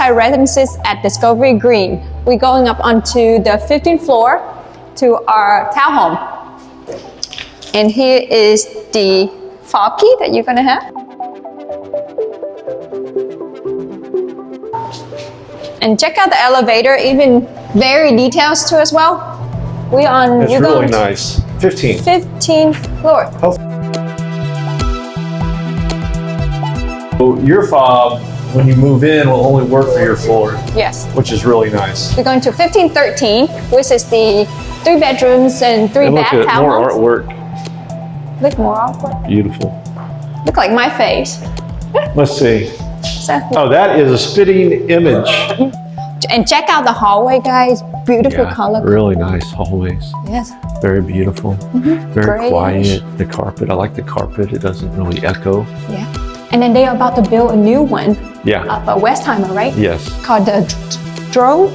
Parkside Residences at Discovery Green. We're going up onto the 15th floor to our townhome. And here is the fob key that you're gonna have. And check out the elevator, even very details too as well. It's really nice. 15th floor. So your fob, when you move in, will only work for your floor. Yes. Which is really nice. We're going to 1513, which is the 3 bedrooms and 3 bath townhomes. More artwork. Look more artwork. Beautiful. Look like my face. Let's see. So, oh, that is a spitting image. And check out the hallway, guys. Beautiful color. Really nice hallways. Yes. Very beautiful. Very Grayish. quiet. The carpet, I like the carpet. It doesn't really echo. Yeah. And then they are about to build a new one. Yeah. Up at Westheimer, right? Yes. Called the Drone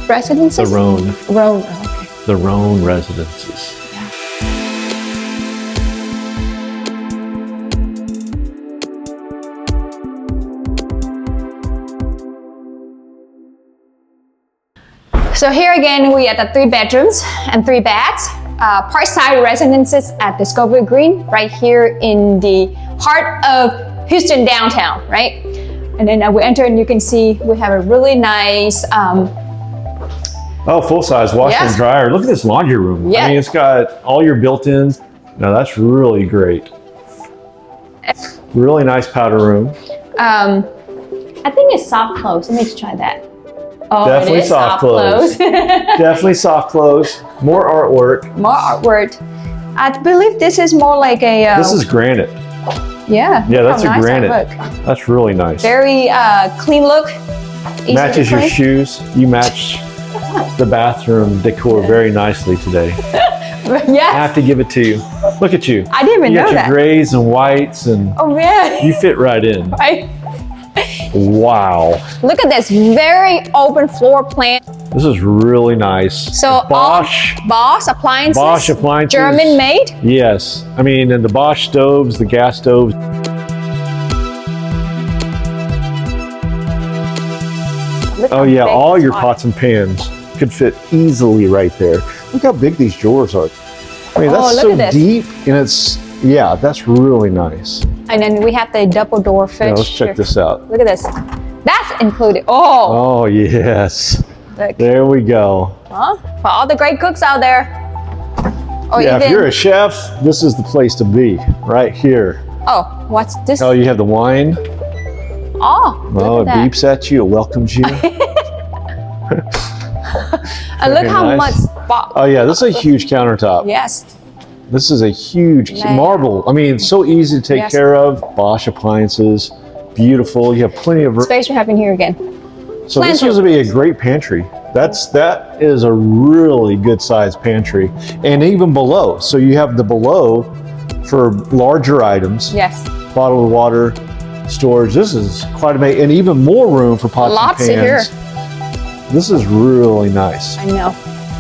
Residences? The Roan. Roan, okay. The Roan Residences. So here again, we are at the 3 bedrooms and 3 baths. Parkside Residences at Discovery Green, right here in the heart of Houston downtown, right? And then we enter and you can see we have a really nice full-size washer and dryer. Look at this laundry room. Yeah. I mean, it's got all your built-ins. Now that's really great. Really nice powder room. I think it's soft close. Let me just try that. Oh, definitely it is soft close. Definitely soft close. More artwork. More artwork. I believe this is more like a... this is granite. Yeah. Yeah, that's a nice granite. That's really nice. Very clean look. Easy Matches to your clean. shoes. You match the bathroom decor very nicely today. Yes. I have to give it to you. Look at you. I didn't even know You got that. your grays and whites, and Oh, yeah. you fit right in. Right. Wow. Look at this very open floor plan. This is really nice. So Bosch appliances. Bosch appliances. German made. Yes. I mean, and the Bosch stoves, the gas stoves. Look Oh how yeah, big all this your one. pots and pans could fit easily right there. Look how big these drawers are. I mean, that's look so at this. deep, and it's, yeah, that's really nice. And then we have the double door fridge. Now, let's check this out. Look at this. That's included. Oh. Oh yes. Look. There we go. Huh? For all the great cooks out there. Oh, Yeah, even, if you're a chef, this is the place to be, right here. Oh, what's this? Oh, you have the wine. Oh, Oh, look it at that. beeps at you, it welcomes you. And look Very how nice. much. Oh yeah, this is a huge countertop. Yes. This is a huge Man. marble. I mean, it's so easy to take Yes. care of. Bosch appliances, beautiful. You have plenty of Space we have in here again. So this plenty. was to be a great pantry. That is a really good sized pantry, and even below. So you have the below for larger items. Yes. Bottled water, storage. This is quite amazing, and even more room for pots Lots and in here. pans. This is really nice. I know.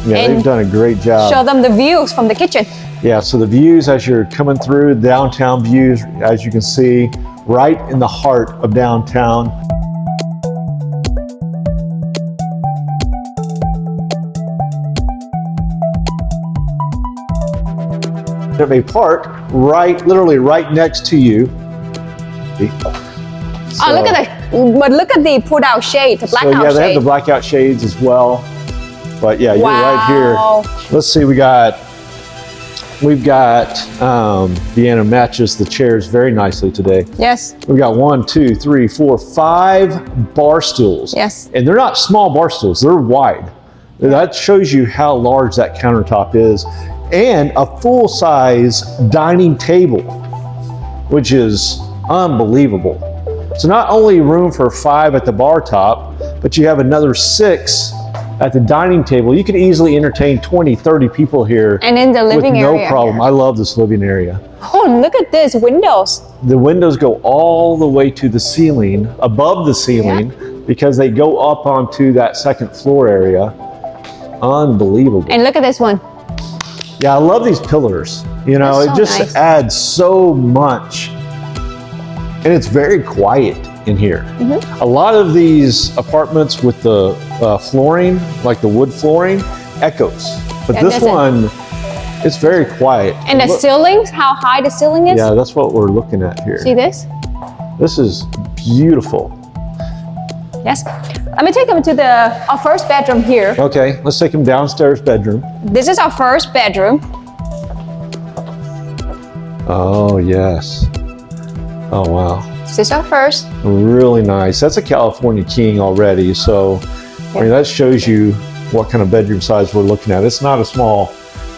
Yeah, And they've done a great job. Show them the views from the kitchen. Yeah, so the views as you're coming through, downtown views, as you can see, right in the heart of downtown. They may park literally right next to you. Oh, look at that. But look at the put out shade, the blackout So yeah, they shade. have the blackout shades as well. But yeah, you're right here. Let's see, we've got Vienna matches the chairs very nicely today. Yes. We've got 1, 2, 3, 4, 5 bar stools. Yes. And they're not small bar stools, they're wide. That shows you how large that countertop is. And a full-size dining table, which is unbelievable. So not only room for 5 at the bar top, but you have another 6 at the dining table. You could easily entertain 20, 30 people here. And in the living with area. no problem. here. I love this living area. Oh, look at this windows. The windows go all the way to the ceiling, above the ceiling, because they go up onto that second floor area. Unbelievable. And look at this one. Yeah, I love these pillars. You know, That's it so just nice. adds so much. And it's very quiet. in here. Mm-hmm. A lot of these apartments with the flooring, like the wood flooring, echoes. But Yeah, this one, it's very quiet. And the ceilings, how high the ceiling is? Yeah, that's what we're looking at here. See this? This is beautiful. Yes. Let me take them to our first bedroom here. Okay, let's take them downstairs bedroom. This is our first bedroom. Oh, yes. Oh, wow. This is our first. Really nice. That's a California king already. So, I mean, that shows you what kind of bedroom size we're looking at. It's not a small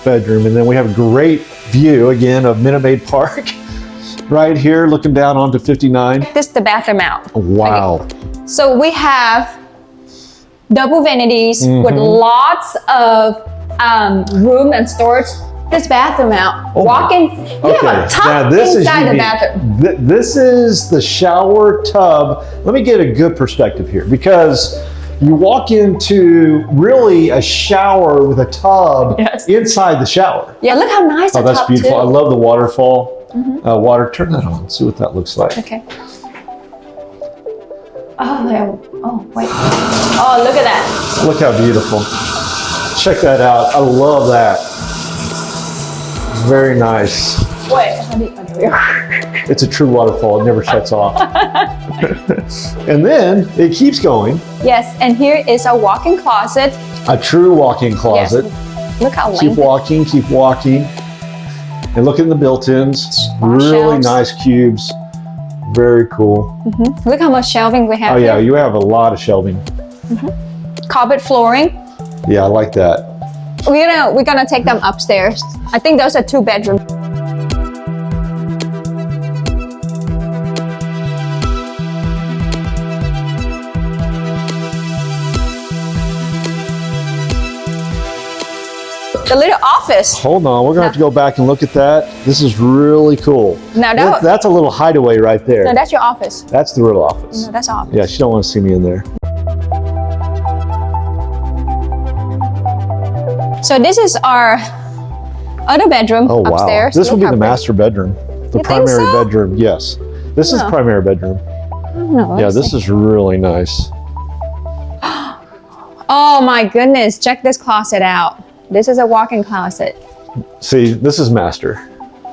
bedroom. And then we have a great view, again, of Minute Maid Park right here, looking down onto 59. This is the bathroom out. Wow. Okay. So we have double vanities with lots of room and storage. This bathroom out. Walk-in. You have a tub inside the bathroom. This is the shower tub. Let me get a good perspective here, because you walk into really a shower with a tub inside the shower. Yeah, look how nice the tub. Oh, that's beautiful. Too. I love the waterfall. Water. Turn that on. See what that looks like. Okay. Oh, there. Oh, wait. Oh, look at that. Look how beautiful. Check that out. I love that. Very nice. Wait, how do you, oh, there we go. It's a true waterfall. It never shuts off. And then it keeps going. Yes, and here is a walk-in closet. A true walk-in closet. Yes. Look how Keep walking, keep walking. And look in the built-ins. Really nice cubes. Very cool. Look how much shelving we have. Oh yeah, here. you have a lot of shelving. Carpet flooring. Yeah, I like that. We're gonna take them upstairs. I think those are 2 bedrooms. The little office. Hold on, we're gonna have to go back and look at that. This is really cool. Now that's a little hideaway right there. No, that's your office. That's the real office. No, that's office. Yeah, she don't want to see me in there. So this is our other bedroom upstairs. This would be Look the how master bedroom. The You think primary so? bedroom, yes. This is the primary bedroom. No, Yeah, this is really nice. Oh my goodness, check this closet out. This is a walk-in closet. See, this is master.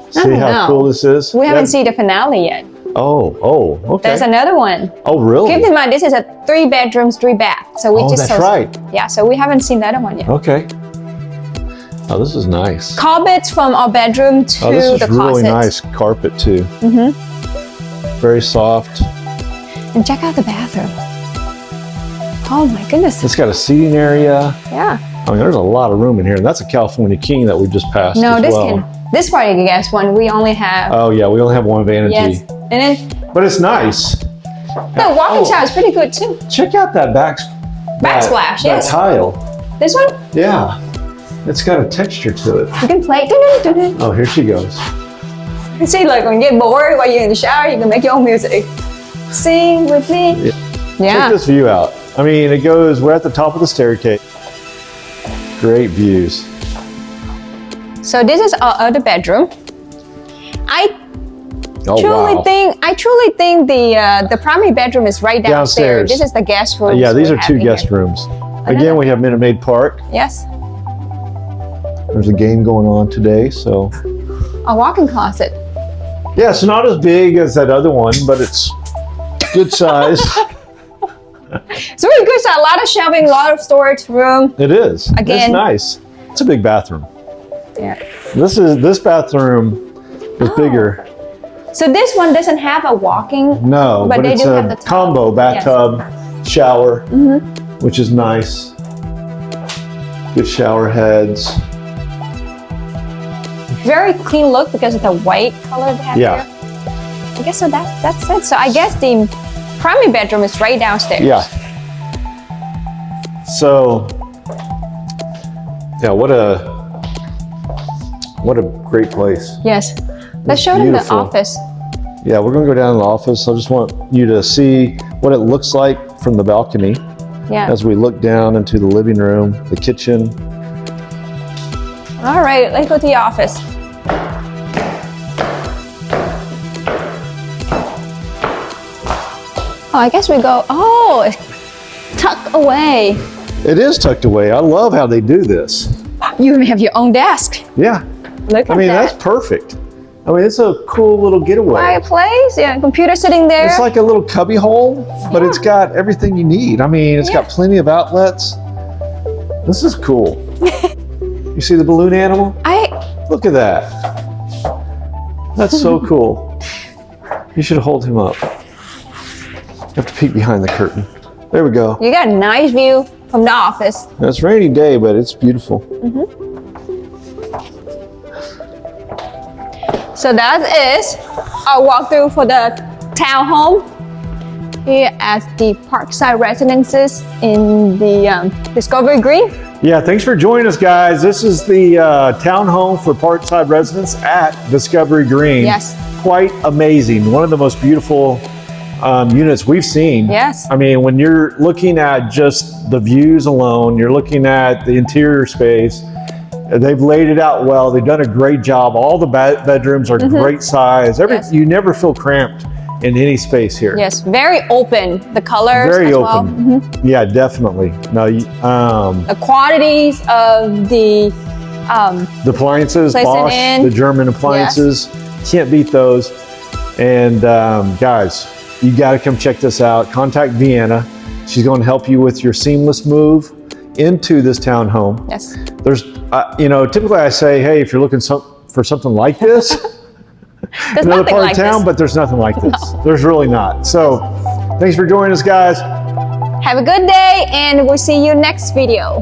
See how cool this is? We haven't seen the finale yet. Oh, okay. There's another one. Oh, really? Keep in mind, this is a 3 bedrooms, 3 baths. So we just that's right. Yeah, so we haven't seen that one yet. Okay. Oh, this is nice. Carpets from our bedroom to Oh, this is the closet. really nice carpet too. Very soft. And check out the bathroom. Oh my goodness. It's got a seating area. Yeah. I mean, there's a lot of room in here, and that's a California king that we just passed. No, as this well. this part you guess one. We only have. Oh yeah, we only have one vanity. Yes. And then But it's nice. the walk-in shower is pretty good too. Check out that Backsplash, that yes. tile. This one, Yeah. It's got a texture to it. you can play. Oh, here she goes. You see, like when you get bored while you're in the shower, you can make your own music. Sing with me. Check this view out. I mean, it goes, we're at the top of the staircase. Great views. So this is our other bedroom. I truly think the primary bedroom is right downstairs. This is the guest room. Yeah, these are 2 guest rooms. Again, we have Minute Maid Park. Yes. There's a game going on today, so. A walk-in closet. Yeah, it's not as big as that other one, but it's good size. It's really good. So a lot of shelving, a lot of storage room. It is. Again. It's nice. It's a big bathroom. Yeah. This bathroom is bigger. So this one doesn't have a walking. No, but they it's do a have the tub. combo bathtub, shower, which is nice. Good shower heads. Very clean look because of the white color they have here. I guess so that's it. So I guess the primary bedroom is right downstairs. Yeah. So, yeah, what a great place. Yes. Let's show them the office. Yeah, we're gonna go down to the office. I just want you to see what it looks like from the balcony. Yeah. As we look down into the living room, the kitchen. All right, let's go to the office. Oh, I guess we go, oh, it's tucked away. It is tucked away. I love how they do this. You even have your own desk. Yeah. Look at I mean, that. that's perfect. I mean, it's a cool little getaway. Fireplace, yeah, computer sitting there. It's like a little cubby hole, but it's got everything you need. I mean, it's got plenty of outlets. This is cool. You see the balloon animal? Look at that. That's so cool. You should hold him up. You have to peek behind the curtain. There we go. You got a nice view from the office. Now, it's a rainy day, but it's beautiful. So that is our walkthrough for the townhome here at the Parkside Residences in the Discovery Green. Yeah, thanks for joining us, guys. This is the townhome for Parkside Residence at Discovery Green. Yes. Quite amazing. One of the most beautiful units we've seen. Yes. I mean, when you're looking at just the views alone, you're looking at the interior space, they've laid it out well. They've done a great job. All the bedrooms are great size. Yes. You never feel cramped in any space here. Yes, very open. The colors Very as open. well. Yeah, definitely. No, The quantities of the appliances, Place it Bosch, in. the German appliances, can't beat those. And guys, you got to come check this out. Contact Vienna. She's going to help you with your seamless move into this townhome. yes. There's, typically I say, hey, if you're looking for something like this, There's another nothing part like of town, this. but there's nothing like this. There's really not. So thanks for joining us, guys. Have a good day and we'll see you next video.